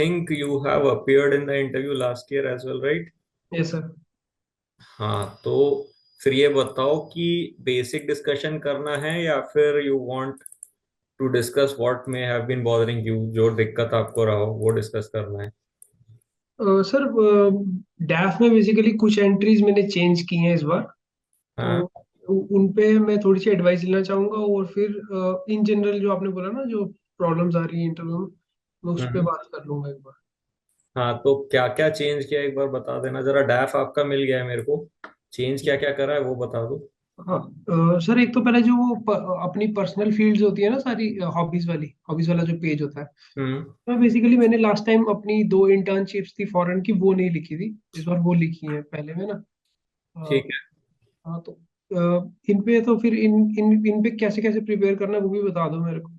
think you have appeared in the interview last year as well, right? Yes sir. हाँ, तो फिर ये बताओ कि बेसिक डिस्कशन करना है या फिर you want to discuss what may have been bothering you, जो दिक्कत आपको रहा हो वो डिस्कस करना है। सर, डैफ में बेसिकली कुछ एंट्रीज मैंने चेंज की हैं इस बार। तो हाँ। उन पे मैं थोड़ी सी एडवाइस लेना चाहूंगा, और फिर इन जनरल जो आपने बोला ना, जो प्रॉब्लम्स आ रही है इंटरव्यू में, मैं उस पे हम्म। बात कर लूंगा एक बार। हाँ, तो क्या क्या चेंज किया एक बार बता देना जरा। डैफ आपका मिल गया है मेरे को, चेंज क्या क्या करा है वो बता दो। हाँ। सर, एक तो पहले जो वो अपनी पर्सनल फील्ड्स होती है ना सारी, हॉबीज वाला जो पेज होता है, हम्म। तो बेसिकली मैंने लास्ट टाइम अपनी दो इंटर्नशिप्स थी फॉरेन की, वो नहीं लिखी थी। इस बार वो लिखी है पहले में ना। ठीक अ, है। हाँ, तो इन पे तो फिर इन इन इन पे कैसे कैसे प्रिपेयर करना है वो भी बता दो मेरे को।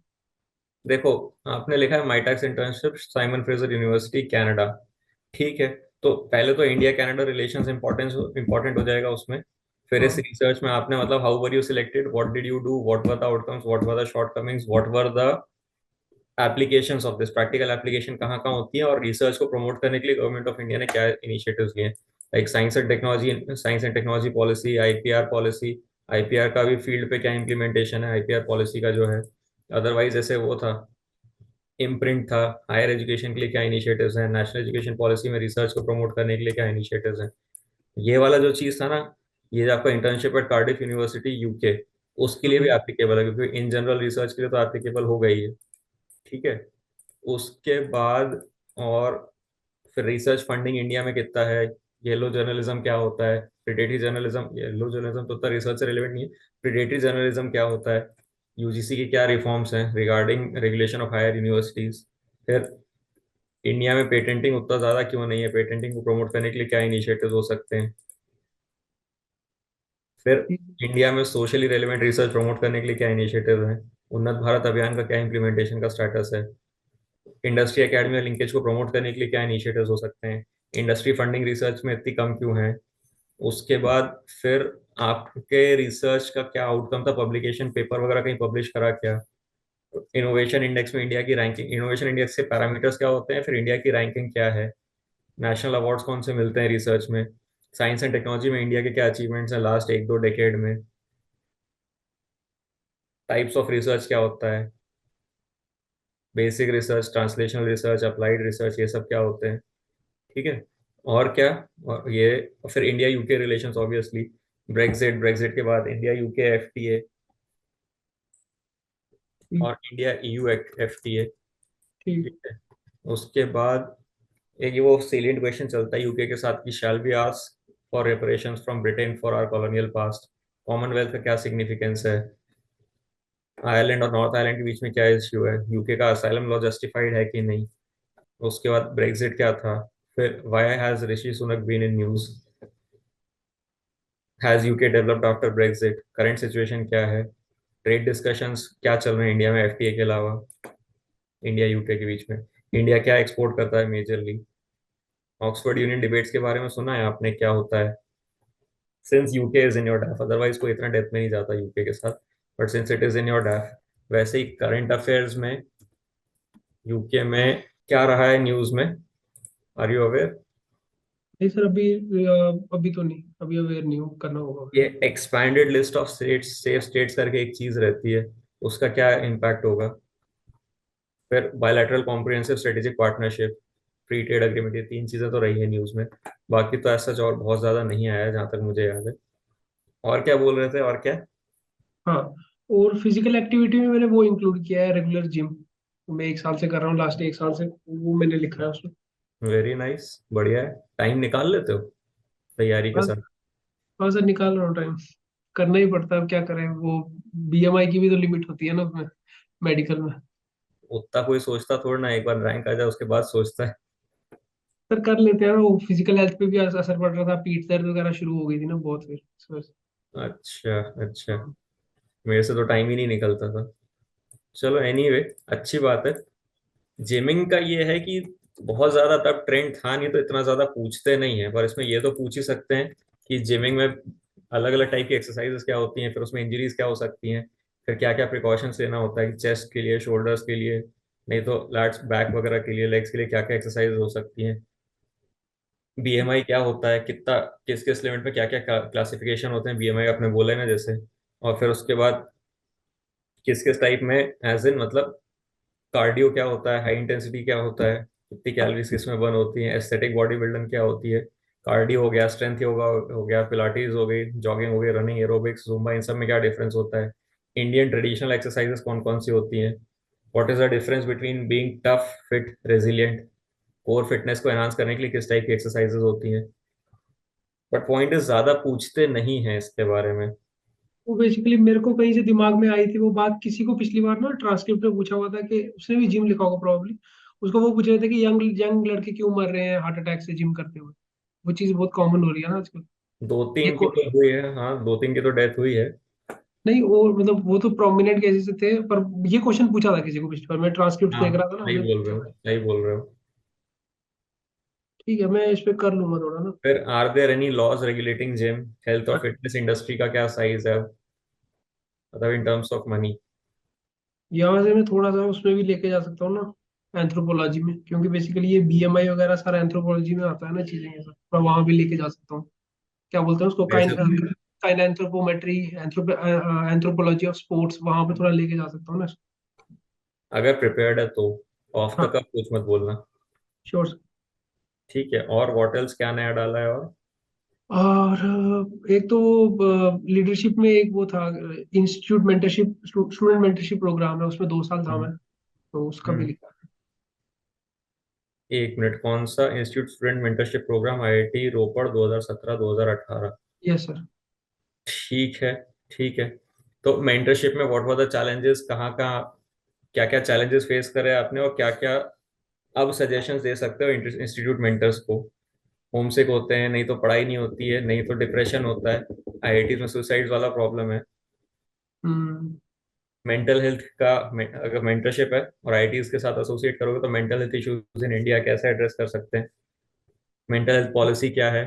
देखो, आपने लिखा है Mitacs internship Simon Fraser University Canada. ठीक है। तो पहले तो इंडिया कनाडा रिलेशंस इंपॉर्टेंट हो जाएगा उसमें। फिर इस हाँ। रिसर्च में आपने मतलब how were you selected, what did you do, what were the outcomes, what were the shortcomings, what were the applications of this, practical application कहाँ कहाँ होती है, और रिसर्च को प्रमोट करने के लिए गवर्नमेंट ऑफ इंडिया ने क्या इनिशिएटिव्स लिए, like science and technology policy, IPR policy. IPR का भी फील्ड पे क्या इम्प्लीमेंटेशन है आईपीआर पॉलिसी का जो है। अदरवाइज जैसे वो था, इम्प्रिंट था, हायर एजुकेशन के लिए क्या इनिशिएटिव्स हैं, नेशनल एजुकेशन पॉलिसी में रिसर्च को प्रमोट करने के लिए क्या इनिशिएटिव्स हैं। ये वाला जो चीज़ था ना, ये जो आपका internship at Cardiff university UK, उसके लिए भी हम्म। एप्लीकेबल है, क्योंकि इन जनरल रिसर्च के लिए तो एप्लीकेबल हो गई है। ठीक है। उसके बाद और फिर रिसर्च फंडिंग इंडिया में कितना है, येलो जर्नलिज्म क्या होता है, प्रिडेटरी जर्नलिज्म, येलो जर्नलिज्म तो उतना रिसर्च से रिलेवेंट नहीं है, प्रिडेटरी जर्नलिज्म क्या होता है, यूजीसी की क्या रिफॉर्म्स हैं regarding regulation of higher universities. फिर इंडिया में पेटेंटिंग उतना ज़्यादा क्यों नहीं है, पेटेंटिंग को प्रमोट करने के लिए क्या इनिशिएटिव्स हो सकते हैं। फिर ठीक। इंडिया में सोशली रेलेवेंट रिसर्च प्रमोट करने के लिए क्या इनिशिएटिव हैं, उन्नत भारत अभियान का क्या इम्प्लीमेंटेशन का स्टेटस है, इंडस्ट्री एकेडमी और लिंकेज को प्रमोट करने के लिए क्या इनिशिएटिव्स हो सकते हैं, इंडस्ट्री फंडिंग रिसर्च में इतनी कम क्यों है। उसके बाद फिर आपके रिसर्च का क्या आउटकम था, पब्लिकेशन पेपर वगैरह कहीं पब्लिश करा क्या, इनोवेशन इंडेक्स में इंडिया की रैंकिंग, इनोवेशन इंडेक्स के पैरामीटर्स क्या होते हैं, फिर इंडिया की रैंकिंग क्या है, नेशनल अवार्ड्स कौन से मिलते हैं रिसर्च में, साइंस एंड टेक्नोलॉजी में इंडिया के क्या अचीवमेंट्स हैं लास्ट एक दो डेकेड में, टाइप्स ऑफ रिसर्च क्या होता है, basic research, translational research, applied research, ये सब क्या होते हैं। ठीक है। और क्या, और ये, फिर India UK relations obviously, Brexit, Brexit के बाद इंडिया यूके एफटीए, ठीक। और इंडिया ईयू एफटीए। ठीक। ठीक है। उसके बाद एक ये वो सेलिएंट क्वेश्चन चलता है यूके के साथ कि shall be ask for reparations from Britain for our colonial past, Commonwealth का क्या सिग्निफिकेंस है, आयरलैंड और नॉर्थ आयरलैंड के बीच में क्या इश्यू है, यूके का असाइलम लॉ जस्टिफाइड है कि नहीं। उसके बाद ब्रेग्जिट क्या था, फिर why has Rishi Sunak been in news, has UK developed after Brexit, current situation क्या है, ट्रेड डिस्कशंस क्या चल रहे हैं इंडिया में एफटीए के अलावा, इंडिया यूके के बीच में, इंडिया क्या एक्सपोर्ट करता है मेजरली, ऑक्सफोर्ड यूनियन डिबेट्स के बारे में सुना है आपने, क्या होता है, since UK is in your डैफ, otherwise कोई इतना डेप्थ में नहीं जाता यूके के साथ, but since it is in your डैफ। वैसे ही करंट अफेयर्स में यूके में क्या रहा है न्यूज में, आर यू अवेयर। नहीं सर, अभी तो नहीं, अभी अवेयर नहीं हूँ, करना होगा ये मुझे। Expanded list of states, safe states करके एक चीज रहती है, उसका क्या इम्पैक्ट होगा। फिर bilateral comprehensive strategic partnership, free trade agreement, ये तीन चीजें तो रही है न्यूज में। बाकी तो ऐसा और बहुत ज्यादा नहीं आया है जहां तक मुझे याद है। और क्या बोल रहे थे, और क्या। हाँ। और फिजिकल एक्टिविटी में मैंने वो इंक्लूड किया है, रेगुलर जिम। मैं 1 साल से कर रहा हूँ, लास्ट 1 साल से वो मैंने लिखा है उसमें। वेरी नाइस, बढ़िया है, टाइम निकाल लेते हो तैयारी के हाँ। साथ। हाँ सर, निकाल रहा हूँ टाइम। करना ही पड़ता है, अब क्या करें, वो बीएमआई की भी तो लिमिट होती है ना उसमें, मेडिकल में। उतना कोई सोचता थोड़ा ना, एक बार रैंक आ जाए उसके बाद सोचता है। सर कर लेते हैं ना, वो फिजिकल हेल्थ पे भी असर पड़ रहा था, पीठ दर्द वगैरह शुरू हो गई थी ना बहुत, फिर इस वजह से। अच्छा अच्छा, मेरे से तो टाइम ही नहीं निकलता था। चलो एनीवे, अच्छी बात है। जिमिंग का ये है कि बहुत ज्यादा तब ट्रेंड था नहीं तो इतना ज्यादा पूछते नहीं है, पर इसमें ये तो पूछ ही सकते हैं कि जिमिंग में अलग अलग टाइप की एक्सरसाइजेस क्या होती हैं, फिर उसमें इंजरीज क्या हो सकती हैं, फिर क्या क्या प्रिकॉशंस लेना होता है चेस्ट के लिए, शोल्डर्स के लिए, नहीं तो लैट्स बैक वगैरह के लिए, लेग्स के लिए क्या क्या एक्सरसाइज हो सकती हैं, बीएमआई क्या होता है, कितना किस किस लिमिट में क्या क्या क्लासिफिकेशन होते हैं बीएमआई आपने बोला है ना जैसे, और फिर उसके बाद किस किस टाइप में, एज इन मतलब कार्डियो क्या होता है, हाई इंटेंसिटी क्या होता है, कितनी कैलोरीज किस में बर्न होती है, एस्थेटिक बॉडी बिल्डिंग क्या होती है, कार्डियो हो गया, स्ट्रेंथ योगा हो गया, पिलाटीज हो गई, जॉगिंग हो गई, रनिंग, एरोबिक्स, जुम्बा, इन सब में क्या डिफरेंस होता है, इंडियन ट्रेडिशनल एक्सरसाइजेस कौन कौन सी होती हैं, what is the difference between being tough, fit, resilient, core fitness को एनहांस करने के लिए किस टाइप की एक्सरसाइजेस होती हैं। बट पॉइंट इज ज्यादा पूछते नहीं है इसके बारे में। वो बेसिकली मेरे को कहीं से दिमाग में आई थी वो बात, किसी को पिछली बार ना ट्रांसक्रिप्ट में पूछा हुआ था कि उसने भी जिम लिखा होगा प्रॉब्ली, उसको वो पूछ रहे थे कि यंग यंग लड़के क्यों मर रहे हैं हार्ट अटैक से जिम करते हुए। वो चीज बहुत कॉमन हो रही है ना आजकल। दो तीन की देखो, तो हुई है, हाँ, दो तीन की तो डेथ हुई है। नहीं वो मतलब वो तो प्रोमिनेंट केसेस थे, पर ये क्वेश्चन पूछा था किसी को पिछली बार, मैं ट्रांसक्रिप्ट हाँ, देख रहा था ना, सही हमने बोल पूछा रहे हो, था। सही बोल रहे हो। ठीक है, मैं इस पे कर लूंगा थोड़ा ना। फिर are there any laws regulating gym, health और फिटनेस इंडस्ट्री का क्या साइज है, मतलब इन टर्म्स ऑफ मनी। यहाँ से मैं थोड़ा सा उसमें भी लेके जा सकता हूँ ना, एंथ्रोपोलॉजी में, क्योंकि बेसिकली ये बीएमआई वगैरह सारा एंथ्रोपोलॉजी में आता है ना चीजें, ये सब मैं वहां भी लेके जा सकता हूँ। क्या बोलते हैं उसको, वैसे kinanthropometry, anthropology of sports, वहां पे थोड़ा लेके जा सकता हूँ ना। अगर प्रिपेयर्ड है तो ऑफ द हाँ, कप कुछ मत बोलना। श्योर। ठीक है, और व्हाट एल्स क्या नया डाला है और। और एक तो लीडरशिप में एक वो था, institute mentorship, student mentorship program है, उसमें 2 साल था हम्म। मैं, तो उसका भी हम्म। लिखा है। एक मिनट, कौन सा institute student mentorship program, IIT Ropar 2017 2018। Yes sir. ठीक है, ठीक है। तो मेंटरशिप में व्हाट वर द चैलेंजेस, कहाँ कहाँ क्या क्या चैलेंजेस फेस करे आपने, और क्या क्या अब सजेशंस दे सकते हो इंस्टीट्यूट मेंटर्स को। होमसिक होते हैं, नहीं तो पढ़ाई नहीं होती है, नहीं तो डिप्रेशन होता है, आईआईटी में सुसाइड वाला प्रॉब्लम है, हम्म। मेंटल हेल्थ का अगर मेंटरशिप है और आईआईटी के साथ एसोसिएट करोगे तो mental health issues in India कैसे एड्रेस कर सकते हैं, मेंटल हेल्थ पॉलिसी क्या है,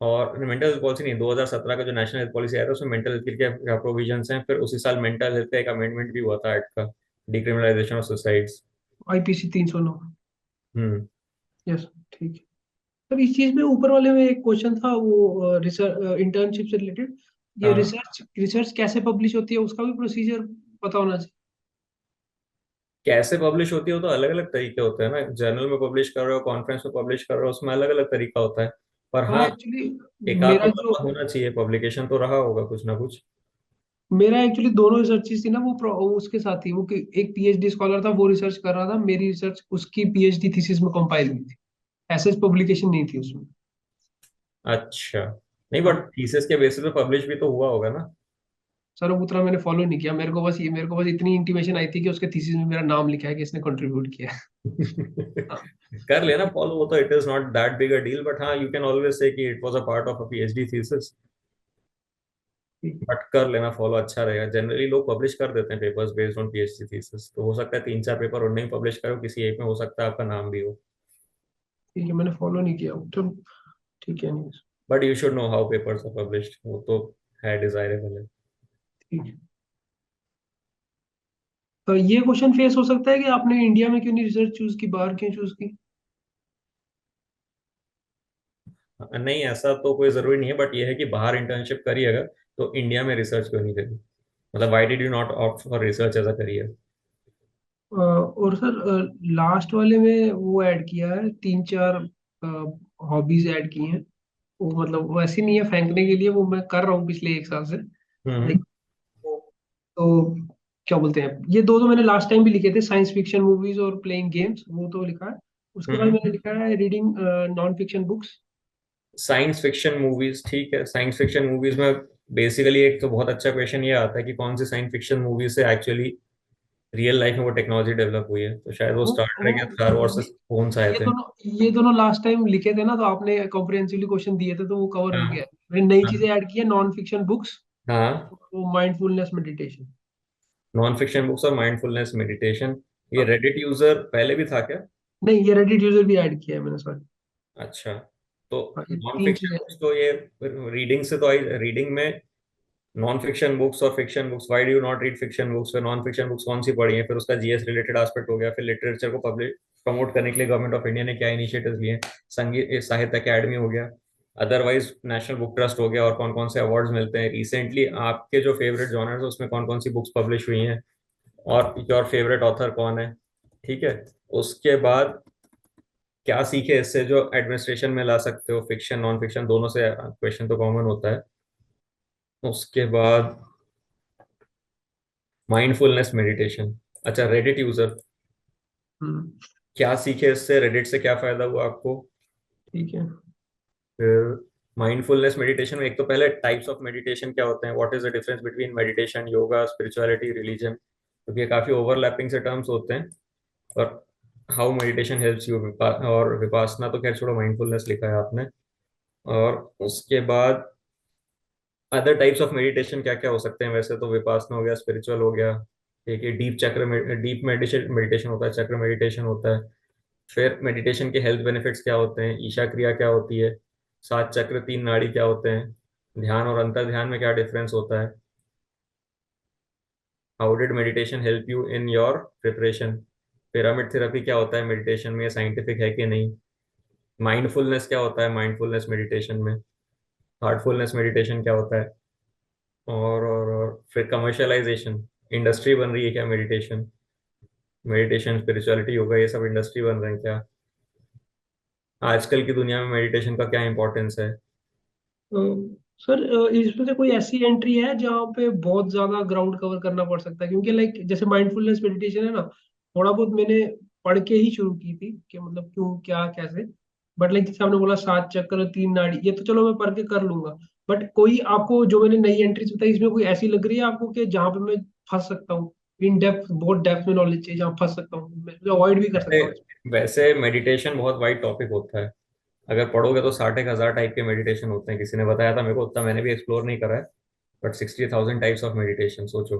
और मेंटल हेल्थ पॉलिसी नहीं, 2017 का जो नेशनल हेल्थ पॉलिसी आया था उसमें मेंटल हेल्थ के क्या प्रोविजंस हैं, फिर उसी साल मेंटल हेल्थ का एक अमेंडमेंट भी हुआ था एक्ट का, decriminalisation of suicides. IPC 309। Hmm. Yes. ठीक है। सर इस चीज में ऊपर वाले में एक क्वेश्चन था, वो रिसर्च इंटर्नशिप से रिलेटेड, ये हाँ, रिसर्च रिसर्च कैसे पब्लिश होती है उसका भी प्रोसीजर पता होना चाहिए। कैसे पब्लिश होती है वो तो अलग अलग तरीके होते हैं ना, जर्नल में पब्लिश कर रहे हो, कॉन्फ्रेंस में पब्लिश कर रहे हो, उसमें अलग अलग तरीका होता है। पर हाँ हाँ, एक्चुअली एक आध मेरा तो जो करना होना चाहिए, पब्लिकेशन तो रहा होगा कुछ ना कुछ। मेरा एक्चुअली दोनों रिसर्चेस थी ना, वो उसके साथ थी, एक पीएचडी स्कॉलर था, वो रिसर्च कर रहा था, मेरी रिसर्च उसकी पीएचडी थीसिस में कंपाइल हुई थी, ऐसे पब्लिकेशन नहीं थी उसमें। अच्छा, नहीं बट हाँ थीसिस के बेसिस पे पब्लिश भी तो हुआ होगा ना। सर, वो उतना मैंने फॉलो नहीं किया, मेरे को बस इतनी इंटीमेशन आई थी कि उसके थीसिस में मेरा नाम लिखा है कि इसने कंट्रीब्यूट किया है। हाँ। कर लेना फॉलो, वो तो it is not that big a deal, but हाँ यू कैन ऑलवेज से कि it was a part of a PhD thesis. ठीक। बट कर लेना फॉलो, अच्छा रहेगा। जनरली लोग पब्लिश कर देते हैं papers based on PhD thesis, तो हो सकता है तीन चार पेपर उनने ही पब्लिश करो, किसी एक में हो सकता है आपका नाम भी हो। ठीक है, मैंने फॉलो नहीं किया, चलो। ठीक है, नहीं। But you should know how papers are published, वो तो है, डिजायरेबल है। ठीक है। तो ये क्वेश्चन फेस हो सकता है कि आपने इंडिया में क्यों नहीं रिसर्च चूज की, बाहर क्यों चूज की। नहीं, ऐसा तो कोई जरूरी नहीं है, बट ये है कि बाहर इंटर्नशिप करी अगर, तो इंडिया में रिसर्च क्यों नहीं करी, मतलब why did you not opt for research as a career. और सर लास्ट वाले में वो ऐड किया है, 3-4 हॉबीज ऐड की हैं, वो मतलब वैसे नहीं है फेंकने के लिए, वो मैं कर रहा हूँ पिछले 1 साल से। हम्म। लेकिन तो क्या बोलते हैं, ये दो तो मैंने लास्ट टाइम भी लिखे थे, साइंस फिक्शन मूवीज और प्लेइंग गेम्स, वो तो लिखा है। उसके बाद हम्म। मैंने लिखा है reading non fiction books. Science fiction movies, ठीक है, साइंस फिक्शन मूवीज में बेसिकली एक तो बहुत अच्छा क्वेश्चन ये आता है कि कौन सी साइंस फिक्शन मूवी से एक्चुअली रियल लाइफ में वो टेक्नोलॉजी डेवलप हुई है, तो शायद वो वो स्टार ट्रेक या वो स्टार वॉर से फोन आए ये थे। दोनों ये दोनों लास्ट टाइम लिखे थे ना, तो आपने कॉम्प्रिहेंसिवली क्वेश्चन दिए थे, तो वो कवर हो हाँ। गया है। मैंने नई हाँ। चीजें ऐड की है, नॉन फिक्शन बुक्स, हाँ, वो mindfulness meditation. Non fiction books और माइंडफुलनेस मेडिटेशन। ये हाँ। रेडिट यूजर पहले भी था क्या। नहीं, ये रेडिट यूजर भी ऐड किया है मैंने, सॉरी। अच्छा, तो हाँ, ये नॉन तीन फिक्शन चीजें। बुक्स तो ये रीडिंग से तो आई, रीडिंग में नॉन फिक्शन बुक्स और fiction books, why do you not read fiction books? फिर नॉन फिक्शन बुक्स कौन सी पढ़ी है, फिर उसका जीएस रिलेटेड एस्पेक्ट हो गया, फिर लिटरेचर को पब्लिश प्रमोट करने के लिए गवर्नमेंट ऑफ इंडिया ने क्या इनिशिएटिव्स लिए, संगीत साहित्य अकेडमी हो गया, अदरवाइज नेशनल बुक ट्रस्ट हो गया, और कौन कौन से अवार्ड्स मिलते हैं रिसेंटली, आपके जो फेवरेट जॉनर्स है उसमें कौन कौन सी बुक्स पब्लिश हुई हैं, और योर फेवरेट ऑथर कौन है। ठीक है, उसके बाद क्या सीखे इससे जो एडमिनिस्ट्रेशन में ला सकते हो, फिक्शन नॉन फिक्शन दोनों से क्वेश्चन तो कॉमन होता है। उसके बाद माइंडफुलनेस मेडिटेशन। अच्छा, रेडिट यूजर, हम्म। क्या सीखे इससे, रेडिट से क्या फायदा हुआ आपको। ठीक है। फिर माइंडफुलनेस मेडिटेशन में एक तो पहले टाइप्स ऑफ मेडिटेशन क्या होते हैं, what is the difference between meditation, yoga, spirituality, religion, क्योंकि ये काफी ओवरलैपिंग से टर्म्स होते हैं। और हाउ मेडिटेशन हेल्प्स यू, और विपासना तो खैर छोड़ो, माइंडफुलनेस लिखा है आपने। और उसके बाद अदर टाइप्स ऑफ मेडिटेशन क्या क्या हो सकते हैं, वैसे तो विपासना हो गया, स्पिरिचुअल हो गया, ठीक है, डीप चक्र में डीप मेडिटेशन मेडिटेशन होता है, चक्र मेडिटेशन होता है। फिर मेडिटेशन के हेल्थ बेनिफिट्स क्या होते हैं, ईशा क्रिया क्या होती है, सात चक्र तीन नाड़ी क्या होते हैं, ध्यान और अंतर ध्यान में क्या डिफरेंस होता है, how did meditation help you in your preparation, pyramid therapy क्या होता है मेडिटेशन में, साइंटिफिक है कि नहीं, माइंडफुलनेस क्या होता है माइंडफुलनेस मेडिटेशन में, हार्टफुलनेस मेडिटेशन क्या होता है, और फिर कमर्शलाइजेशन, इंडस्ट्री बन रही है क्या मेडिटेशन, मेडिटेशन स्पिरिचुअलिटी योगा ये सब इंडस्ट्री बन रहे हैं क्या, आजकल की दुनिया में मेडिटेशन का क्या इंपॉर्टेंस है। सर, इसमें से कोई ऐसी एंट्री है जहाँ पे बहुत ज्यादा ग्राउंड कवर करना पड़ सकता है? क्योंकि लाइक जैसे माइंडफुलनेस मेडिटेशन है ना, थोड़ा बहुत मैंने पढ़ के ही शुरू की थी कि मतलब क्यों क्या कैसे। बट लाइक जैसे आपने बोला सात चक्र तीन नाड़ी, ये तो चलो मैं पढ़ के कर लूंगा। बट कोई आपको जो मैंने नई एंट्रीज बताई, इसमें कोई ऐसी लग रही है आपको कि जहाँ पे मैं फंस सकता हूँ? इन डेप्थ, बहुत डेप्थ में नॉलेज चाहिए जहाँ फंस सकता हूँ, मैं अवॉइड भी कर सकता हूँ? वैसे वैसे मेडिटेशन बहुत वाइड टॉपिक होता है, अगर पढ़ोगे तो 60,000 टाइप के मेडिटेशन होते हैं, किसी ने बताया था मेरे को, उतना मैंने भी एक्सप्लोर नहीं करा है, बट 60,000 टाइप्स ऑफ मेडिटेशन सोचो।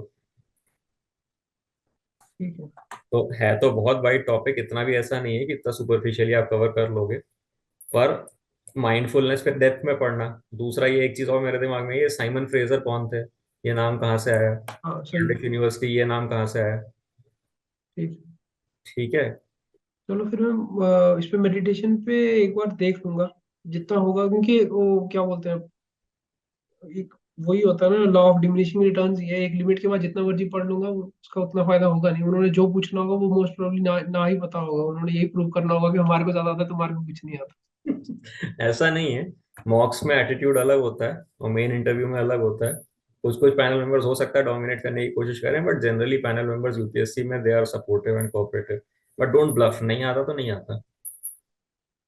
ठीक है। तो है तो बहुत वाइड टॉपिक, इतना भी ऐसा नहीं है कि इतना सुपरफिशियली आप कवर कर लोगे। पर माइंडफुलनेस पे डेप्थ में पढ़ना। दूसरा ये एक चीज और मेरे दिमाग में, ये साइमन फ्रेजर कौन थे, ये नाम कहाँ से आया, हाँ सही है। कार्डिफ यूनिवर्सिटी ये नाम कहाँ से आया। ठीक है। ठीक है। चलो फिर मैं इस पे मेडिटेशन पे एक बार देख लूंगा जितना होगा, क्योंकि वो क्या बोलते हैं, एक वही होता है ना, लॉ ऑफ डिमिनिशिंग रिटर्न्स, ये एक लिमिट के बाद जितना मर्जी पढ़ लूंगा उसका उतना फायदा होगा नहीं। उन्होंने जो पूछना होगा वो मोस्ट प्रोबेबली ना ही पता होगा, उन्होंने यही प्रूव करना होगा कि हमारे को ज्यादा आता है, तुम्हारे को कुछ नहीं आता। ऐसा नहीं है, मॉक्स में एटीट्यूड अलग होता है और मेन इंटरव्यू में अलग होता है। कुछ कुछ पैनल मेंबर्स हो सकता है डोमिनेट करने की कोशिश करें, but generally panel members UPSC में they are supportive and cooperative. But don't bluff, नहीं आता तो नहीं आता।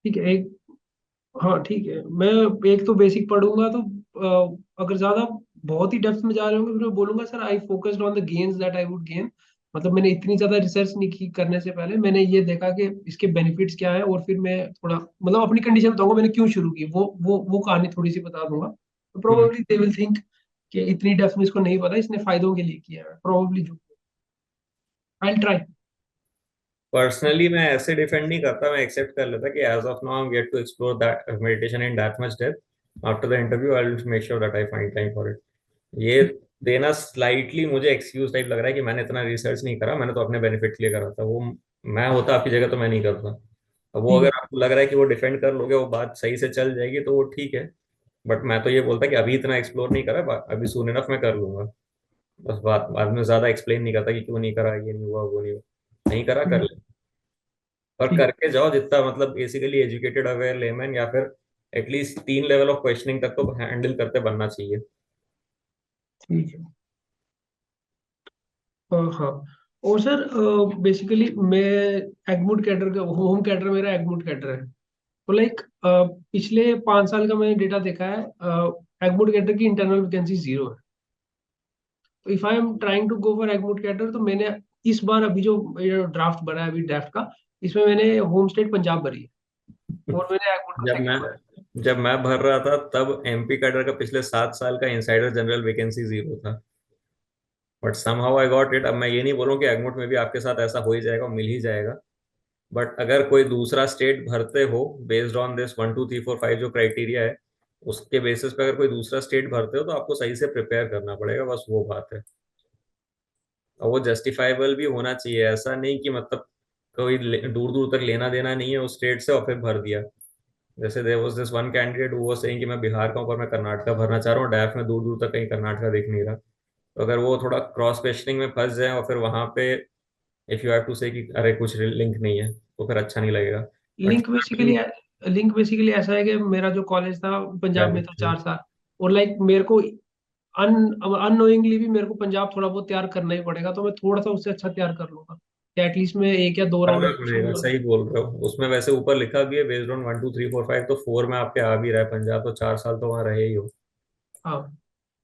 ठीक है। एक, हाँ ठीक है, मैं एक तो बेसिक पढ़ूंगा तो अगर ज्यादा बहुत ही डेप्थ में जा रहे होंगे फिर मैं बोलूंगा sir I focused on the gains that I would gain. मतलब मैंने इतनी ज्यादा रिसर्च नहीं की करने से पहले, मैंने ये देखा कि इसके बेनिफिट्स क्या है, और फिर मैं थोड़ा मतलब अपनी कंडीशन बताऊंगा मैंने क्यों शुरू की, वो कहानी थोड़ी सी बता दूंगा। तो प्रोबेबली दे विल थिंक कि इतनी डेप्थ में इसको नहीं पता, इसने फायदों के लिए किया है, प्रोबेबली जो आई ट्राई। पर्सनली मैं ऐसे डिफेंड नहीं करता, मैं एक्सेप्ट कर लेता कि as of now I am yet to explore that meditation in that much depth. After the interview I will make sure that I find time for it. ये देना स्लाइटली मुझे एक्सक्यूज टाइप लग रहा है कि मैंने इतना रिसर्च नहीं करा, मैंने तो अपने बेनिफिट के लिए करा था वो। मैं होता आपकी जगह तो मैं नहीं करता। अब वो ठीक है। अगर आपको लग रहा है कि वो डिफेंड कर लोगे, वो बात सही से चल जाएगी तो वो ठीक है। बट मैं तो ये बोलता कि अभी इतना एक्सप्लोर नहीं करा, अभी सून इनफ मैं कर लूंगा। बस बात बाद में ज्यादा एक्सप्लेन नहीं करता कि क्यों नहीं करा, ये नहीं हुआ वो नहीं हुआ, नहीं करा कर ले। और ठीक। करके जाओ जितना, मतलब बेसिकली एजुकेटेड अवेयर लेमैन, या फिर एटलीस्ट 3 लेवल ऑफ क्वेश्चनिंग तक तो हैंडल करते बनना चाहिए। ठीक है। हाँ। और सर बेसिकली मैं एगमूड कैडर का, होम कैडर मेरा एगमूड कैडर है। तो लाइक पिछले 5 साल का मैंने डेटा देखा है, एगमूड कैडर की इंटरनल वैकेंसी 0 है। तो if I am trying to go for AGMUT cadre, तो मैंने इस बार अभी जो ड्राफ्ट भरा है अभी ड्राफ्ट का, इसमें मैंने होम स्टेट पंजाब भरी है और मैंने एगमूड का जब सेकंड मैं भरा है। जब मैं भर रहा था तब एमपी कैडर का पिछले 7 साल का इनसाइडर जनरल वैकेंसी 0 था। But somehow I got it. अब मैं ये नहीं बोलूँ कि एगमोट में भी आपके साथ ऐसा हो ही जाएगा, मिल ही जाएगा। बट अगर कोई दूसरा स्टेट भरते हो बेस्ड ऑन दिस 1 2 3 4 5 जो क्राइटेरिया है, उसके बेसिस पे अगर कोई दूसरा स्टेट भरते हो तो आपको सही से प्रिपेयर करना पड़ेगा, बस वो बात है। और वो जस्टिफाइबल भी होना चाहिए, ऐसा नहीं कि मतलब कोई दूर दूर तक लेना देना नहीं है उस स्टेट से और फिर भर दिया। जैसे there was this one candidate वो सेइंग कि मैं बिहार का हूं पर मैं कर्नाटका भरना चाह रहा हूँ, डैफ में दूर दूर तक कहीं कर्नाटका दिख नहीं रहा। तो अगर वो थोड़ा क्रॉस क्वेश्चनिंग में फंस जाए और फिर वहां पे इफ यू हैव टू से कि अरे कुछ लिंक नहीं है, तो फिर अच्छा नहीं लगेगा। But link basically link basically ऐसा है कि मेरा जो कॉलेज था पंजाब में था 4 साल, और लाइक मेरे को अन अननोइंगली भी मेरे को पंजाब थोड़ा बहुत तैयार करना ही पड़ेगा, तो मैं थोड़ा सा उससे अच्छा तैयार कर लूंगा कि एटलीस्ट मैं 1 या 2 राउंड करना में पूछ पड़ेगा, लूंगा। सही बोल रहे हो। उसमें वैसे ऊपर लिखा भी है बेस्ड ऑन 1 2 3 4 5, तो 4 में आपके आ भी रहा है पंजाब, तो 4 साल तो वहाँ रहे ही हो। हाँ,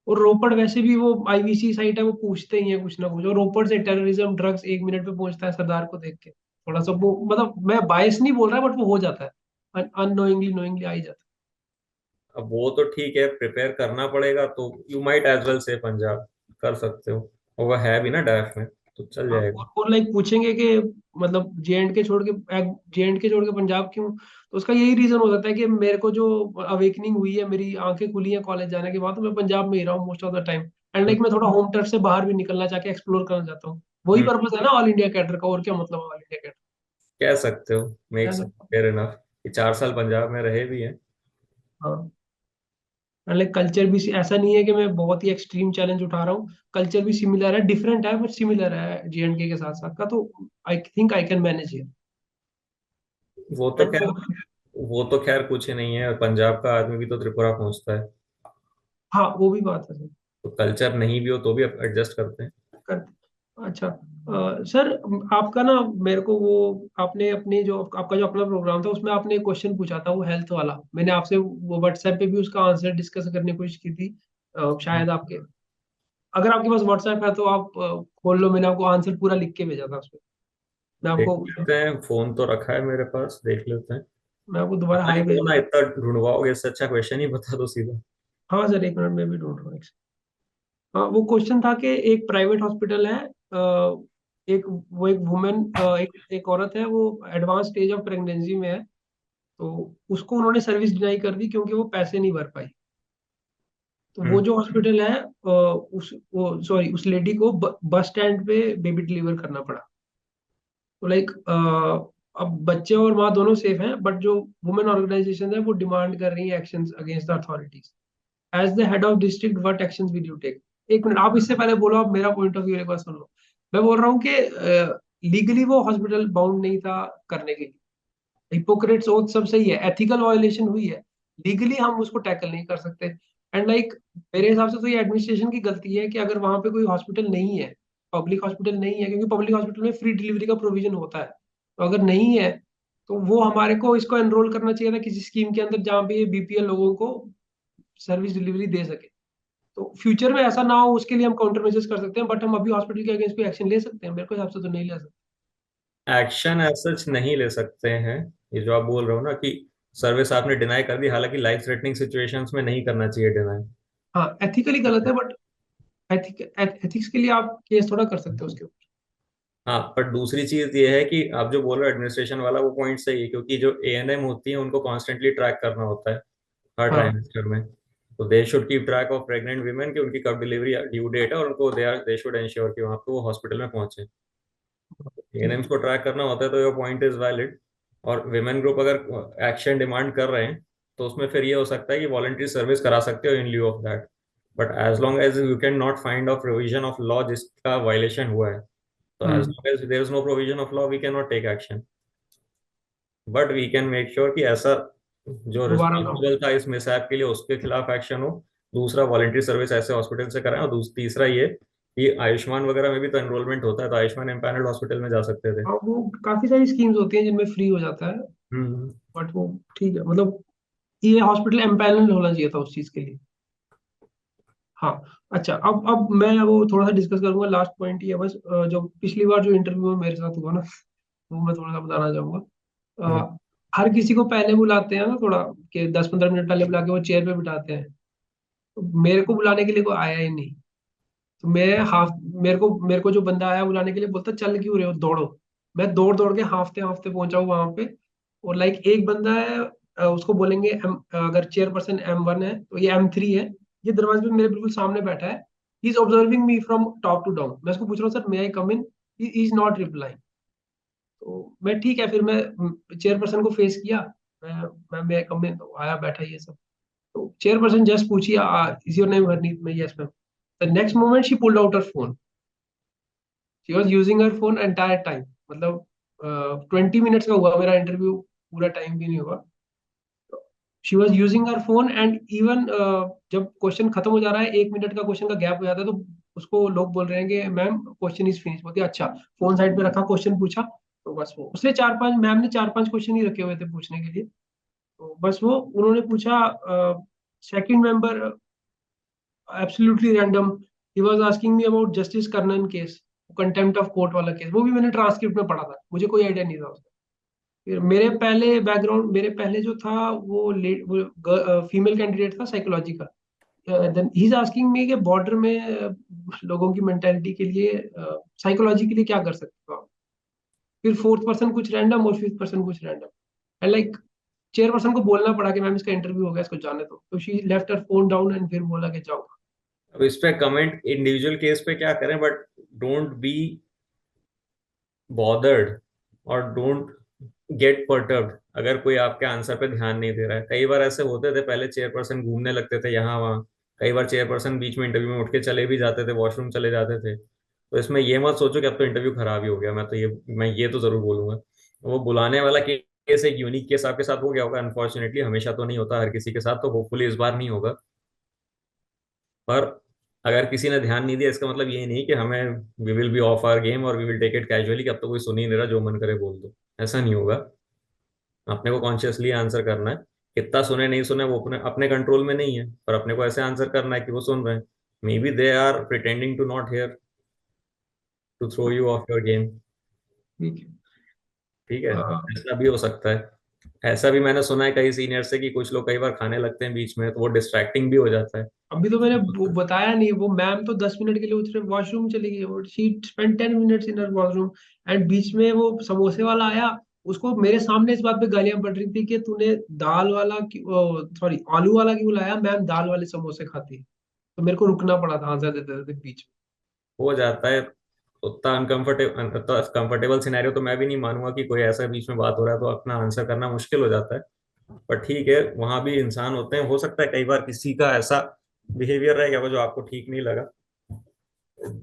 और रोपड़ वैसे भी वो आईवीसी साइट है, वो पूछते ही है कुछ ना कुछ, और रोपड़ से टेररिज्म ड्रग्स 1 मिनट पे पहुंचता है सरदार को देख के। थोड़ा सा वो मतलब मैं बायस नहीं बोल रहा, बट वो हो जाता है, अननोइंगली नोइंगली आ ही जाता अब वो तो ठीक है, प्रिपेयर करना पड़ेगा, तो यू माइट एज वेल से पंजाब कर सकते हो। और वह है भी ना डैफ में, तो चल है। हाँ, जाएगा। और लाइक पूछेंगे कि मतलब जे एंड के छोड़ के पंजाब क्यों, तो उसका यही रीजन हो सकता है कि मेरे को जो अवेकनिंग हुई है, मेरी आंखें खुली हैं कॉलेज जाने के बाद, तो मैं पंजाब में ही रहा हूँ most of the time. And like मैं थोड़ा होम टर्फ से बाहर भी निकलना चाह के एक्सप्लोर करना चाहता हूँ। वही हम्म, पर्पस है ना ऑल इंडिया कैडर का, और क्या मतलब है ऑल इंडिया कैडर। कह सकते हो, मेक्स है फेयर इनफ कि 4 साल पंजाब में रहे भी हैं। हाँ, लाइक कल्चर भी ऐसा नहीं है कि मैं बहुत ही एक्सट्रीम चैलेंज उठा रहा हूँ, कल्चर भी सिमिलर है, डिफरेंट है बट सिमिलर है जे एंड के साथ साथ का, तो I think I can manage it. वो तो खैर वो तो खैर कुछ ही नहीं है, पंजाब का आदमी भी तो त्रिपुरा पहुंचता है। हाँ, वो भी बात है सर। तो कल्चर नहीं भी हो तो भी एडजस्ट करते हैं। करते अच्छा, सर आपका ना, मेरे को वो आपने अपने जो आपका जो अपना प्रोग्राम था उसमें आपने एक क्वेश्चन पूछा था वो हेल्थ वाला, मैंने आपसे वो व्हाट्सएप पे भी उसका आंसर डिस्कस करने की कोशि की थी। शायद आपके, अगर आपके पास व्हाट्सएप है तो आप खोल लो, मैंने आपको आंसर पूरा लिख के भेजा था उसमें। मैं देख आपको लेते हैं, फोन तो रखा है मेरे पास, देख लेते हैं। मैं आपको दोबारा पता हाई नहीं भेज क्यों ना दूँ। इतना ढूंढवाओगे, इससे अच्छा क्वेश्चन ही बता दो सीधा। हाँ सर, 1 मिनट में भी ढूंढ रहा हूँ। हाँ, वो क्वेश्चन था कि एक प्राइवेट हॉस्पिटल है, एक वो एक वुमेन, एक औरत है, वो एडवांस स्टेज ऑफ प्रेगनेंसी में है, तो उसको उन्होंने सर्विस डिनाई कर दी क्योंकि वो पैसे नहीं भर पाई। तो वो हम्म। जो हॉस्पिटल है, उस वो सॉरी उस लेडी को बस स्टैंड पे बेबी डिलीवर करना पड़ा। तो लाइक अब बच्चे और माँ दोनों सेफ हैं, बट जो वुमेन ऑर्गेनाइजेशन है वो डिमांड कर रही है actions against the authorities. As the head of district what actions will you take. 1 minute, आप इससे पहले बोलो, आप मेरा पॉइंट ऑफ व्यू एक बार सुन लो। मैं बोल रहा हूँ कि लीगली वो हॉस्पिटल बाउंड नहीं था करने के लिए, हिपोक्रेट्स ओथ सब सही है, एथिकल वायलेशन हुई है, लीगली हम उसको टैकल नहीं कर सकते। एंड लाइक मेरे हिसाब से तो ये एडमिनिस्ट्रेशन की गलती है कि अगर वहां पे कोई हॉस्पिटल नहीं है, पब्लिक हॉस्पिटल नहीं है, क्योंकि पब्लिक हॉस्पिटल में फ्री डिलीवरी का प्रोविजन होता है, तो अगर नहीं है तो वो हमारे को इसको एनरोल करना चाहिए था किसी स्कीम के अंदर जहाँ पे ये बीपीएल लोगों को सर्विस डिलीवरी दे सके। तो फ्यूचर में ऐसा ना हो उसके लिए हम काउंटर मेजर्स कर सकते हैं, बट हम अभी हॉस्पिटल के अगेंस्ट कोई एक्शन ले सकते हैं? मेरे को हिसाब से तो नहीं ले सकते। एक्शन एज सच नहीं ले सकते हैं। ये जो आप बोल रहे हो ना कि सर्विस आपने डिनाई कर दी, हालांकि लाइफ थ्रेटनिंग सिचुएशंस में नहीं करना चाहिए डिनाई। हाँ, एथिकली गलत है, बट एथिक्स के लिए आप केस थोड़ा कर सकते हो उसके ऊपर। हाँ, पर दूसरी चीज ये है कि आप जो बोल रहे हो एडमिनिस्ट्रेशन वाला, वो पॉइंट सही है, क्योंकि जो एएनएम होती है उनको कॉन्स्टेंटली ट्रैक करना होता है हर हाँ, ट्राइमेस्टर में। तो they should keep track of pregnant women कि उनकी कब डिलीवरी ड्यू डेट है, और उनको दे शुड इंश्योर कि वहाँ पे वो हॉस्पिटल में पहुंचे। ठीक एएनएम्स को ट्रैक करना होता है, तो योर पॉइंट इज वैलिड। और विमेन ग्रुप अगर एक्शन डिमांड कर रहे हैं, तो उसमें फिर ये हो सकता है कि वॉलंटरी सर्विस करा सकते हो in lieu of that. But as long as you can not find of provision of law जिसका वायलेशन हुआ है, तो है। As long as there is no provision of law we can not take action. But we can make sure कि ऐसा जो दोबारा ना हो। रिस्पॉन्सिबल था इस मिसहैप के लिए उसके खिलाफ एक्शन हो। दूसरा, वॉलंटरी सर्विस ऐसे हॉस्पिटल से कराएं। और तीसरा ये कि आयुष्मान वगैरह में भी तो एनरोलमेंट होता है, तो आयुष्मान एम्पैनल्ड हॉस्पिटल में जा सकते थे। हाँ, वो काफी सारी स्कीम्स होती हैं जिनमें फ्री हो जाता है, हम्म। बट वो ठीक है, मतलब ये हॉस्पिटल एम्पैनल होना चाहिए था उस चीज के लिए। हाँ। अच्छा, अब मैं वो थोड़ा सा डिस्कस करूंगा, लास्ट पॉइंट ये है बस, जो पिछली बार जो इंटरव्यू में मेरे साथ हुआ ना, वो मैं थोड़ा सा बताना चाहूंगा। हम्म। हर किसी को पहले बुलाते हैं ना थोड़ा, कि 10-15 मिनट पहले बुला के वो चेयर पे बिठाते हैं, तो मेरे को बुलाने के लिए कोई आया ही नहीं। तो मैं हाफ मेरे को जो बंदा आया बुलाने के लिए, बोलता चल क्यों रहे हो, दौड़ो। मैं दौड़ दौड़ के हाफते हाफते पहुंचा हूँ वहां पे। और लाइक एक बंदा है, उसको बोलेंगे अगर चेयरपर्सन M1 है तो ये M3 है, ये दरवाजे पे मेरे बिल्कुल सामने बैठा है, he is observing me from top to down. मैं उसको पूछ रहा हूँ sir may I come in, he is not replying. तो मैं ठीक है, फिर मैं चेयरपर्सन को फेस किया, मैं मे आई कम इन, तो आया बैठा ये सब। तो चेयरपर्सन जस्ट पूछी इज योर नेम हरनीत? में yes ma'am. The next moment she pulled out her phone, she was using her phone entire time. मतलब 20 मिनट्स का हुआ मेरा इंटरव्यू, पूरा टाइम भी नहीं हुआ। She was using her phone and even जब क्वेश्चन खत्म हो जा रहा है, 1 मिनट का क्वेश्चन का गैप हो जाता है, तो उसको लोग बोल रहे हैं कि मैम क्वेश्चन इज फिनिश। बोलती है अच्छा। फोन साइड पे रखा, क्वेश्चन पूछा। तो बस वो उसने चार पांच, मैम ने चार पांच क्वेश्चन ही रखे हुए थे पूछने के लिए। तो बस वो उन्होंने पूछा second member, absolutely random, he was asking me about justice Karnan case, contempt of court वाला केस, वो भी मैंने ट्रांसक्रिप्ट में पढ़ा था, मुझे कोई आइडिया नहीं था उसका। फिर मेरे पहले बैकग्राउंड, मेरे पहले जो था वो फीमेल कैंडिडेट था साइकोलॉजी का। Then he is asking me कि बॉर्डर में लोगों की मेंटेलिटी के लिए, साइकोलॉजी के लिए क्या कर सकते हो आप। फिर फोर्थ पर्सन कुछ रैंडम और फिफ्थ पर्सन कुछ random, and like chair person को बोलना पड़ा कि मैम इसका इंटरव्यू हो गया, इसको जाने दो। तो she left her phone down and फिर बोला कि जाओ। अब इस पे कमेंट इंडिविजुअल केस पे क्या करें, बट डोंट बी बॉदर्ड और डोंट गेट पर्टर्ब्ड अगर कोई आपके आंसर पे ध्यान नहीं दे रहा है। कई बार ऐसे होते थे, पहले चेयरपर्सन घूमने लगते थे यहाँ वहाँ। कई बार चेयरपर्सन बीच में इंटरव्यू में उठ के चले भी जाते थे, वॉशरूम चले जाते थे। तो इसमें ये मत सोचो कि अब तो इंटरव्यू खराब ही हो गया। मैं ये तो जरूर बोलूंगा, वो बुलाने वाला केस एक यूनिक केस आपके साथ हो गया होगा अनफॉर्चुनेटली। हमेशा तो नहीं होता हर किसी के साथ, तो होपफुली इस बार नहीं होगा। पर अगर किसी ने ध्यान नहीं दिया, इसका मतलब ये नहीं कि हमें we will be of our game और we will take it casually कि अब तो कोई सुन ही नहीं रहा, जो मन करे बोल दो। ऐसा नहीं होगा। अपने को कॉन्शियसली आंसर करना है। कितना सुने नहीं सुने वो अपने अपने कंट्रोल में नहीं है, पर अपने को ऐसे आंसर करना है कि वो सुन रहे हैं। Maybe they are pretending to not hear to throw you off your game. ठीक है। ठीक है, अ, ऐसा भी हो सकता है। ऐसा भी मैंने सुना है कई सीनियर से कि कुछ लोग कई बार खाने लगते हैं बीच में, तो वो डिस्ट्रैक्टिंग भी हो जाता है। अभी तो मैंने बताया नहीं, वो मैम तो 10 मिनट के लिए उतरे वॉशरूम चली गई, और she spend 10 minutes in her washroom. And बीच में वो समोसे वाला आया, उसको मेरे सामने इस बात पे गालियां पड़ रही थी कि तूने दाल वाला, सॉरी आलू वाला क्यों लाया, मैम दाल वाले समोसे खाती है। तो मेरे को रुकना पड़ा था आंसर देते देते बीच हो जाता है। उतना अनकंफर्टेबल, तो कंफर्टेबल सिनेरियो तो मैं भी नहीं मानूंगा कि कोई ऐसा बीच में बात हो रहा है तो अपना आंसर करना मुश्किल हो जाता है। पर ठीक है, वहां भी इंसान होते हैं, हो सकता है कई बार किसी का ऐसा बिहेवियर रहेगा वो जो आपको ठीक नहीं लगा।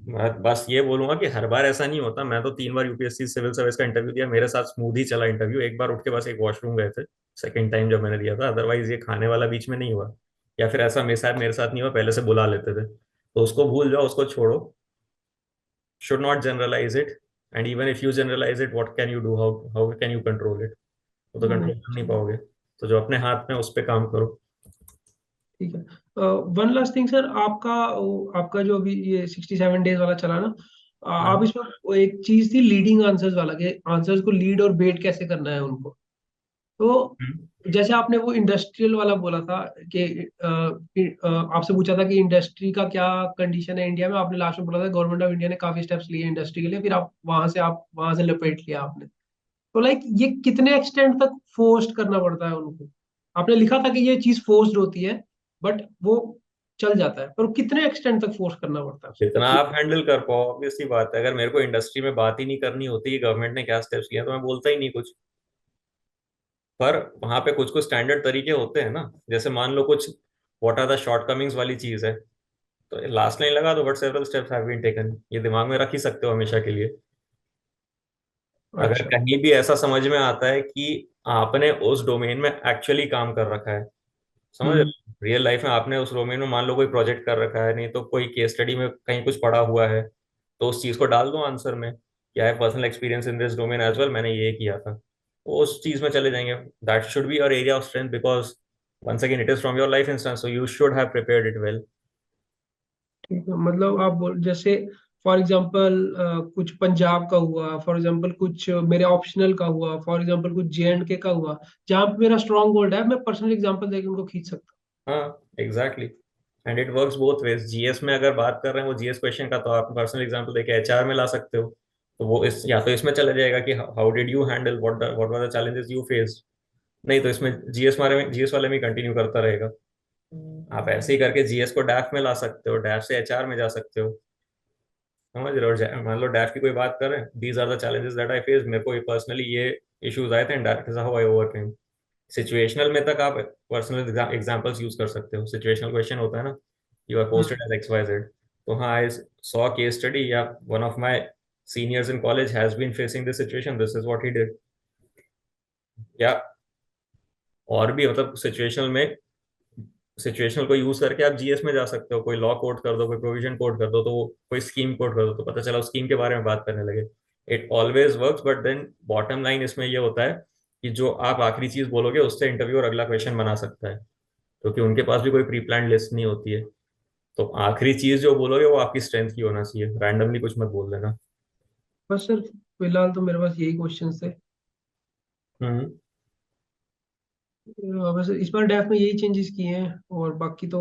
मैं बस ये बोलूंगा कि हर बार ऐसा नहीं होता। मैं तो 3 बार यूपीएससी सिविल सर्विस का इंटरव्यू दिया, मेरे साथ स्मूथ ही चला इंटरव्यू। एक बार उठ के बस एक वॉशरूम गए थे सेकंड टाइम जब मैंने दिया था, अदरवाइज ये खाने वाला बीच में नहीं हुआ। या फिर ऐसा मेरे साथ नहीं हुआ, पहले से बुला लेते थे। तो उसको भूल जाओ, उसको छोड़ो। should not generalize it, and even if you generalize it, what can you do? How can you control it? वो तो में। कंट्रोल कर नहीं पाओगे। तो जो अपने हाथ में, उस पे काम करो। ठीक है। वन लास्ट थिंग सर, आपका जो अभी ये 67 डेज वाला चला ना, आप हाँ। इसमें वो एक चीज थी लीडिंग आंसर्स वाला, कि आंसर्स को लीड और बेट कैसे करना है उनको। तो हम्म। जैसे आपने वो इंडस्ट्रियल वाला बोला था कि आपसे पूछा था कि इंडस्ट्री का क्या कंडीशन है इंडिया में, आपने लास्ट में बोला था गवर्नमेंट ऑफ इंडिया ने काफी स्टेप्स लिए इंडस्ट्री के लिए, फिर आप वहां से लपेट लिया आपने। तो लाइक ये कितने एक्सटेंट तक फोर्स्ड करना पड़ता है उनको? आपने लिखा था कि ये चीज फोर्स्ड होती है, बट वो चल जाता है, पर वो कितने एक्सटेंट तक फोर्स करना पड़ता है जितना उसको? आप हैंडल कर पाओ, ऑब्वियस सी बात है। अगर मेरे को इंडस्ट्री में बात ही नहीं करनी होती कि गवर्नमेंट ने क्या स्टेप्स लिया, तो मैं बोलता ही नहीं कुछ। पर वहां पे कुछ कुछ स्टैंडर्ड तरीके होते हैं ना। जैसे मान लो कुछ व्हाट आर द शॉर्टकमिंग्स वाली चीज है, तो लास्ट लाइन लगा दो, but several steps have been taken. ये दिमाग में रख ही सकते हो हमेशा के लिए। अगर अच्छा। कहीं भी ऐसा समझ में आता है कि आपने उस डोमेन में एक्चुअली काम कर रखा है, समझ, हम्म। रियल लाइफ में आपने उस डोमेन में मान लो कोई प्रोजेक्ट कर रखा है, नहीं तो कोई केस स्टडी में कहीं कुछ पढ़ा हुआ है, तो उस चीज को डाल दो आंसर में। क्या है, personal experience in this domain as well, मैंने ये किया था। वो उस चीज में चले जाएंगे। That should be your area of strength, because once again it is from your life instance, so you should have prepared it well. ठीक है, मतलब आप बोल जैसे फॉर एग्जांपल कुछ पंजाब का हुआ, फॉर एग्जांपल कुछ मेरे ऑप्शनल का हुआ, फॉर एग्जांपल कुछ J&K का हुआ, जहाँ पे मेरा स्ट्रॉन्ग होल्ड है, मैं पर्सनल एग्जांपल देके उनको खींच सकता हाँ, exactly. And it works both ways. GS में अगर बात कर रहे हैं वो जीएस क्वेश्चन का, तो आप पर्सनल एग्जांपल देके एचआर में ला सकते हो। तो वो इस या तो इसमें चला जाएगा कि how did you handle, what were the challenges you faced. नहीं तो इसमें जीएस वाले में कंटिन्यू करता रहेगा। आप ऐसे ही करके जीएस को डैफ में ला सकते हो, डैफ से एचआर में जा सकते हो। समझ रहे हो? मान लो डैफ की कोई बात कर रहे हैं, these are the challenges that I face, मेरे को पर्सनली ये इश्यूज आए थे and that is how I overcame. Situational में तक आप पर्सनल एग्जांपल्स यूज कर सकते हो। सिचुएशनल क्वेश्चन होता है ना, you are posted as X Y Z, तो हाँ आई सॉ केस स्टडी, या one of my seniors in college has been facing this situation, this is what he did. या और भी मतलब सिचुएशनल में, सिचुएशनल को यूज करके आप जीएस में जा सकते हो। कोई लॉ कोड कर दो, कोई प्रोविजन कोड कर दो, तो कोई स्कीम कोड कर दो, तो पता चला उस स्कीम के बारे में बात करने लगे। It always works, but then bottom line इसमें ये होता है कि जो आप आखिरी चीज बोलोगे उससे इंटरव्यूअर अगला क्वेश्चन बना सकता है, क्योंकि उनके पास भी कोई प्री प्लान लिस्ट नहीं होती है। तो आखिरी चीज जो बोलोगे वो आपकी स्ट्रेंथ की होना चाहिए, रैंडमली कुछ मत बोल देना। बस सर फिलहाल तो मेरे पास यही क्वेश्चन थे। हम्म। बस इस बार डेफ में यही चेंजेस किए हैं, और बाकी तो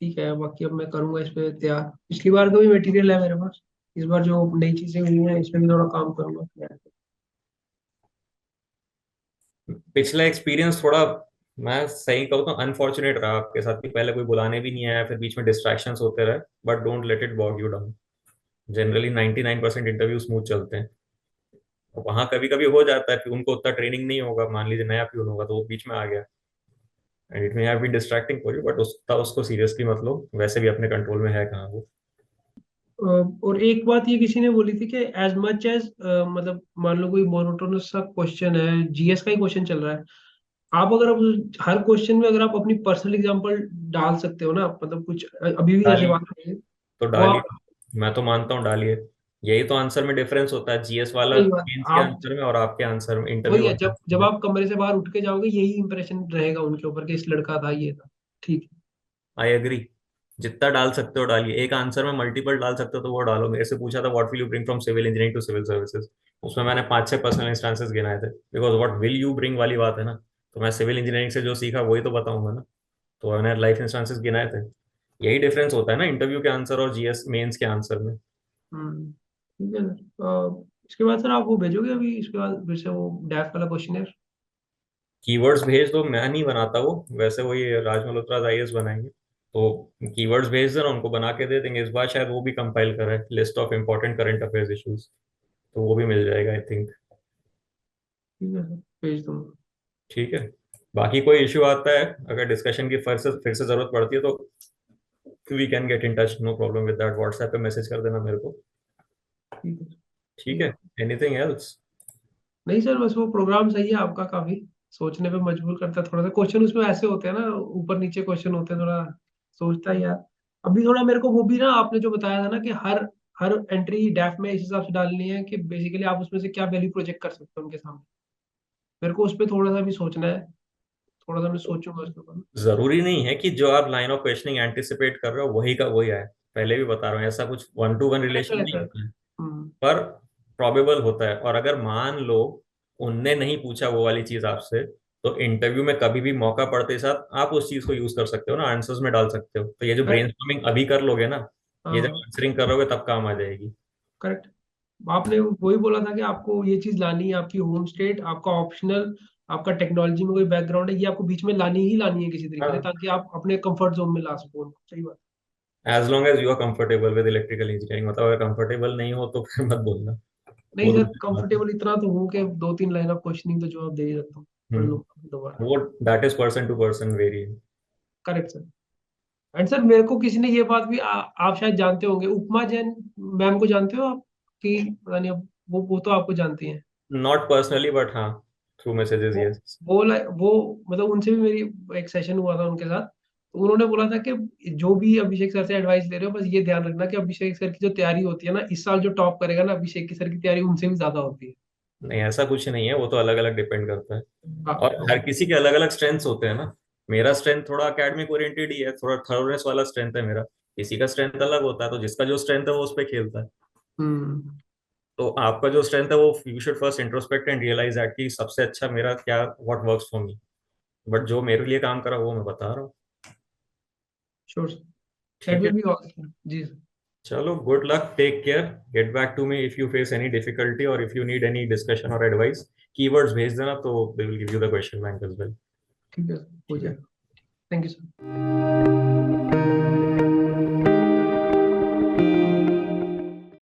ठीक है। बाकी अब मैं करूंगा इस पे तैयार, पिछली बार का भी मटेरियल है मेरे पास। इस बार जो नई चीजें हुई हैं इसमें भी थोड़ा काम करूंगा। पिछला एक्सपीरियंस थोड़ा, मैं सही कहूँ तो अनफॉर्चुनेट रहा आपके साथ, कि पहले कोई बुलाने भी नहीं आया, फिर बीच में डिस्ट्रैक्शंस होते रहे। But don't let it bog you down. Generally 99% interview smooth चलते हैं। वहां कभी कभी हो जाता है कि उनको उतना ट्रेनिंग नहीं होगा, मान लीजिए नया प्यून होगा तो वो बीच में आ गया, and it may have been distracting for you, but उसको सीरियसली मत लो, वैसे भी अपने कंट्रोल में है कहाँ वो। और एक बात ये किसी ने बोली थी कि एज मच एज मतलब मान लो कोई मोनोटोनस सा क्वेश्चन है, जीएस का ही क्वेश्चन चल रहा है, आप अगर आप हर क्वेश्चन में अगर आप अपनी पर्सनल एग्जांपल डाल सकते हो ना, मतलब कुछ अभी भी जैसे डालिए, बात करें तो तो आप, डालिए, मैं तो मानता हूँ डालिए। यही तो आंसर में डिफरेंस होता है, जीएस वाला सही बात मेंस के आप, आंसर में और आपके आंसर में, इंटरव्यू वही है, वाले जब आंसर जब में। आप कमरे से बाहर उठ के जाओगे यही इंप्रेशन रहेगा उनके ऊपर कि इस लड़का था, ये था। ठीक आई एग्री। जितना डाल सकते हो डालिए, एक आंसर में मल्टीपल डाल सकते हो तो वो डालो। मेरे से पूछा था what will you bring from civil engineering to civil services, उसमें मैंने 5-6 पर्सनल इंस्टांसेस गिनाए थे, because what will you bring वाली बात है ना। तो मैं सिविल इंजीनियरिंग से जो सीखा वही तो बताऊंगा ना। तो मैंने लाइफ इंस्टांसेस गिनाए थे। यही डिफरेंस होता है ना इंटरव्यू के आंसर और जीएस मेंस के आंसर में। ठीक है सर। इसके बाद सर आप वो भेजोगे अभी इसके बाद फिर से वो डैफ वाला क्वेश्चन है? कीवर्ड्स भेज दो, मैं नहीं बनाता वो, वैसे वो ये राज मल्होत्रा आईएएस बनाएंगे। तो कीवर्ड्स भेज देना, उनको बना के दे देंगे। इस बार शायद वो भी कंपाइल करें list of important current affairs issues, तो वो भी मिल जाएगा आई थिंक। ठीक है सर, भेज दूंगा। ठीक है। बाकी कोई इश्यू आता है, अगर डिस्कशन की फिर से जरूरत पड़ती है तो we can get in touch, no problem with that. WhatsApp पे मैसेज कर देना मेरे को। ठीक है सर, ठीक ठीक है। है। Anything else? नहीं सर, बस वो प्रोग्राम सही है आपका, काफी सोचने पे मजबूर करता है। थोड़ा सा क्वेश्चन उसमें ऐसे होते हैं ना, ऊपर नीचे क्वेश्चन होते हैं, थोड़ा सोचता है यार। अभी थोड़ा मेरे को वो भी ना, आपने जो बताया था ना कि हर हर एंट्री डैफ में इस हिसाब से डालनी है कि बेसिकली आप उसमें से क्या वैल्यू प्रोजेक्ट कर सकते हो उनके सामने। मेरे को उस पर थोड़ा सा भी सोचना है, थोड़ा सा मैं सोचूंगा उसके ऊपर। जरूरी नहीं है कि जो आप लाइन ऑफ क्वेश्चनिंग एंटिसिपेट कर रहे हो वही का वही आए। पहले भी बता रहा हूँ, ऐसा कुछ 1-to-1 रहता रिलेशन नहीं रहता है। होता है, हम्म। पर प्रोबेबल होता है। और अगर मान लो उनने नहीं पूछा वो वाली चीज आपसे, तो इंटरव्यू में कभी भी मौका पड़ते साथ आप उस चीज को यूज कर सकते हो ना, आंसर्स में डाल सकते हो। तो ये जो करेक्ट। ब्रेनस्टॉर्मिंग अभी कर लोगे ना, ये जब हाँ। आंसरिंग करोगे तब काम आ जाएगी। करेक्ट। आपने वही बोला था कि आपको ये चीज लानी है, आपकी होम स्टेट, आपका ऑप्शनल, आपका टेक्नोलॉजी में कोई बैकग्राउंड है, ये आपको बीच में लानी ही लानी है किसी तरीके से, हाँ, ताकि आप अपने कंफर्ट जोन में ला सको उनको। सही बात। As long as you are comfortable with electrical engineering, मतलब अगर कंफर्टेबल नहीं हो तो फिर मत बोलना। नहीं वो सर, दूसरी बात है। कंफर्टेबल इतना तो हूँ कि 2-3 लाइन ऑफ क्वेश्चनिंग तो जवाब दे ही सकता हूँ, पढ़ लूंगा दोबारा। वो that is person to person very. Correct sir. And sir मेरे को किसी ने ये बात भी आप शायद जानते होंगे, उपमा जैन मैम को जानते हो आप? कि पता नहीं, अब वो तो आपको जानती हैं। नॉट पर्सनली बट हाँ, थ्रू मैसेजेस वो यस। वो मतलब उनसे भी मेरी एक सेशन हुआ था उनके साथ, तो उन्होंने बोला था कि जो भी अभिषेक सर से एडवाइस ले रहे हो, बस ये ध्यान रखना कि अभिषेक सर की जो तैयारी होती है ना, इस साल जो टॉप करेगा ना, अभिषेक की सर की तैयारी उनसे भी ज्यादा होती है। नहीं ऐसा कुछ नहीं है, वो तो अलग अलग डिपेंड करता है। और हाँ। हर किसी के अलग अलग स्ट्रेंथ्स होते हैं ना। मेरा स्ट्रेंथ थोड़ा एकेडमिक ओरिएंटेड ही है, थोड़ा थर्डनेस वाला स्ट्रेंथ है मेरा। किसी का स्ट्रेंथ अलग होता है, तो जिसका जो स्ट्रेंथ है वो उस पर खेलता है। हम्म। तो आपका जो स्ट्रेंथ है वो, you should first introspect and realise that कि सबसे अच्छा मेरा क्या, what works for me. But जो मेरे लिए काम करा वो मैं बता रहा हूँ। श्योर। दैट ठीक विल है। बी ऑल जी सर। चलो, good luck, take care, get back to me if you face any difficulty और if you need any discussion और एडवाइस। कीवर्ड्स भेज देना तो they will give you the question bank as well. ठीक है sir, हो ठीक है। जाएगा। Thank you sir.